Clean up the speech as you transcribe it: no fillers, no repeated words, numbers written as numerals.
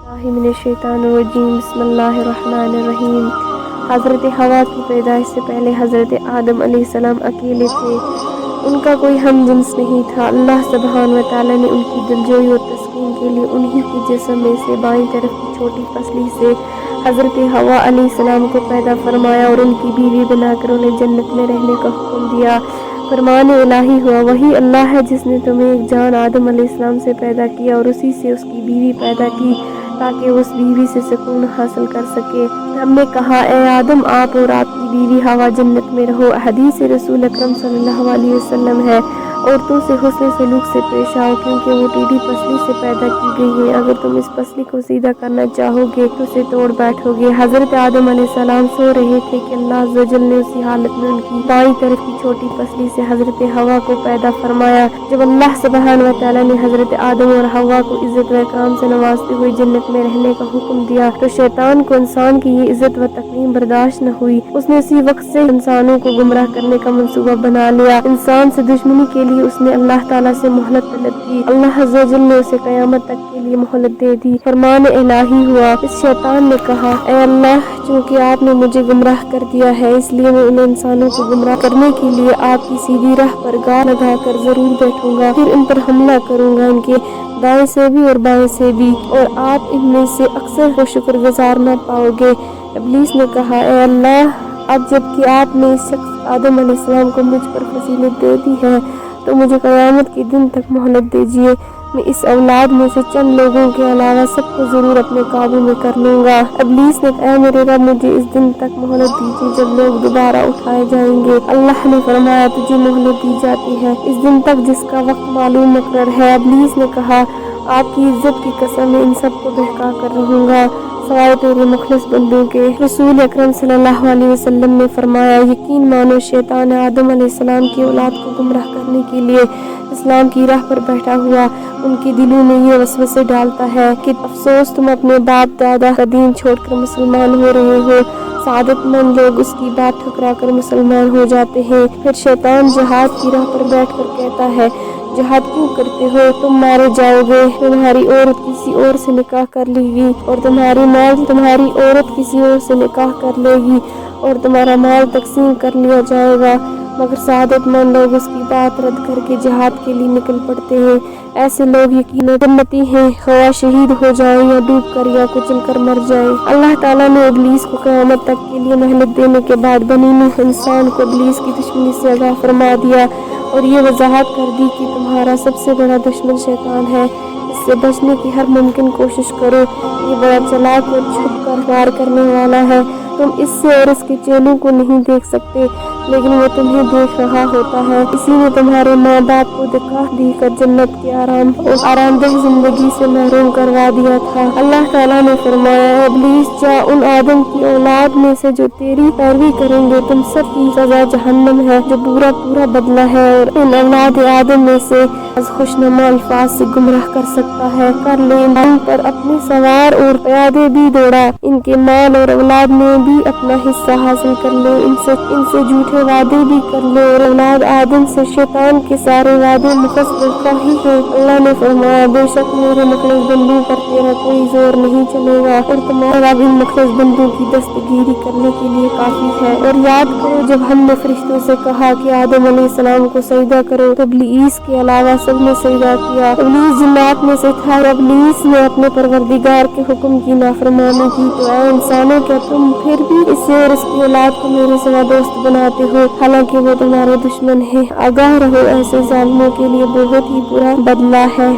बिस्मिल्लाहिर्रहमानिर्रहीम। हज़रत हवा की पैदाइश से पहले हज़रत आदम अलैहिस्सलाम अकेले थे। उनका कोई हम जिन्स नहीं था। अल्लाह सुब्हान व तआला ने उनकी दिलजोई और तस्कीन के लिए उन्हीं के जिस्म में से बाईं तरफ की छोटी पसली से हज़रत हवा अलैहिस्सलाम को पैदा फरमाया और उनकी बीवी बनाकर उन्हें जन्नत में रहने का हुक्म दिया। फरमान इलाही हुआ, वही अल्लाह है जिसने तुम्हें एक जान आदम अलैहिस्सलाम से पैदा किया और उसी से उसकी बीवी पैदा की ताकि उस बीवी से सुकून हासिल कर सके। हमने कहा, ए आदम, आप और आपकी बीवी हवा जन्नत में रहो। हदीस रसूल अकरम सल्लल्लाहु अलैहि वसल्लम है, औरतों से हुस्न सलूक से पेश आओ क्योंकि वो टेढ़ी पसली से पैदा की गई है। अगर तुम इस पसली को सीधा करना चाहोगे तो उसे तोड़ बैठोगे। हज़रत आदम अलैहिस्सलाम सो रहे थे कि अल्लाह अज़्ज़ व जल ने उसी हालत में उनकी बाईं तरफ की छोटी पसली से हज़रत हवा को पैदा फरमाया। जब अल्लाह सुब्हान व तआला ने हज़रत आदम और हवा को इज़्ज़त व इकराम से नवाजते हुए जन्नत में रहने का हुक्म दिया तो शैतान को इंसान की ये इज़्ज़त व तकरीम बर्दाश्त न हुई। उसने उसी वक्त से इंसानों को गुमराह करने का मंसूबा बना लिया। इंसान से दुश्मनी के लिए उसने अल्लाह ताला से मोहलत तलब की। अल्लाह अज़्ज़ व जल ने उसे क़यामत तक के लिए मोहलत दे दी। फरमान इलाही हुआ, इस शैतान ने कहा, ए अल्लाह, चूँकि आपने मुझे गुमराह कर दिया है इसलिए मैं उन इंसानों को गुमराह करने के लिए आपकी सीधी राह पर गाड़ लगा कर जरूर बैठूंगा, फिर इन पर हमला करूंगा, इनके दाएं से भी और बाएं से भी, और आप इनमें से अक्सर को शुक्रगुजार न पाओगे। इब्लीस ने कहा, ए अल्लाह, अब जबकि आपने इस शख्स आदम अलैहिस्सलाम को मुझ पर फजीलत दे दी है तो मुझे क़यामत के दिन तक मोहलत दीजिए। मैं इस औलाद में से चंद लोगों के अलावा सबको जरूर अपने काबू में कर लूंगा। इब्लीस ने कहा, मेरे रब, मुझे इस दिन तक मोहलत दीजिए जब लोग दोबारा उठाए जाएंगे। अल्लाह ने फरमाया, तुझे मोहलत दी जाती है इस दिन तक जिसका वक्त मालूम मुकर्रर है। इब्लीस ने कहा, आपकी इज्जत की कसम मैं इन सब को बहका कर रहूंगा सवाए तेरे मुखलिस बंदों के। रसूल अकरम सल्लल्लाहु अलैहि वसल्लम ने फरमाया, यकीन मानो शैतान आदम अलैहिस्सलाम की औलाद को गुमराह करने के लिए इस्लाम की राह पर बैठा हुआ उनके दिलों में ये वसवसे डालता है कि अफसोस, तुम अपने बाप दादा का दीन छोड़कर मुसलमान हो रहे हो। सादतमंद लोग उसकी बात ठुकरा कर मुसलमान हो जाते हैं। फिर शैतान जिहाद की राह पर बैठ कर कहता है, जिहाद क्यों करते हो, तुम मारे जाओगे। तुम्हारी औरत किसी और से निकाह कर लेगी और तुम्हारी माल तुम्हारी औरत किसी और से निकाह कर लेगी और तुम्हारा माल तकसीम कर लिया जाएगा। मगर सादतमंद लोग उसकी बात रद्द करके जिहाद के लिए निकल पड़ते हैं। ऐसे लोग यकीनन जन्नती हैं, खवा शहीद हो जाए या डूब कर या कुचल कर मर जाए। अल्लाह ताला ने इब्लीस को क़यामत तक के लिए मोहलत देने के बाद बनी नूह इंसान को इब्लीस की दुश्मनी से आगाह फरमा दिया और ये वजाहत कर दी कि तुम्हारा सबसे बड़ा दुश्मन शैतान है। इससे बचने की हर मुमकिन कोशिश करो। ये बड़ा चालाक और छुप कर वार करने वाला है। तुम इससे और इसके चेलों को नहीं देख सकते लेकिन वो तुम्हें देख रहा होता है। इसी ने तुम्हारे माँ बाप को धक्का देकर जन्नत के आराम और आरामदेह जिंदगी से महरूम करवा दिया था। अल्लाह ताला ने फरमाया, इब्लीस, जा उन आदम की औलाद में से जो तेरी पैरवी करेंगे तुम सब की सजा जहन्नम है जो पूरा पूरा बदला है, और इन औलाद आदम में से खुशनुमा अल्फाज से गुमराह कर सकता है कर ले। इन पर अपने सवार और प्यादे भी दौड़ा, इनके माल और औलाद में भी अपना हिस्सा हासिल कर ले, इनसे झूठे वादे भी कर ले और औलाद आदम से शैतान के सारे वादे मुकस्सर ही है। अल्लाह ने फरमाया, बेशक मेरे मुखलिस बंदों पर तेरा कोई जोर नहीं चलेगा और तुम्हारा रब इन मुखलिस बंदों की दस्तगीरी करने के लिए काफी है। और याद करो जब हमने फरिश्तों से कहा कि आदम अलैहिस्सलाम को सजदा करो तो इब्लीस के अलावा सबने सजदा किया। इब्लीस जिन्नात में से था। इब्लीस ने अपने परवरदिगार के हुक्म की नाफरमानी की। तो ऐ इंसानों, क्या तुम फिर भी इससे और इसकी औलाद को मेरे सिवा दोस्त बनाते हो, हालांकि वो तुम्हारे दुश्मन है। आगाह रहो, ऐसे जालिमों के लिए बहुत ही बुरा बदला है।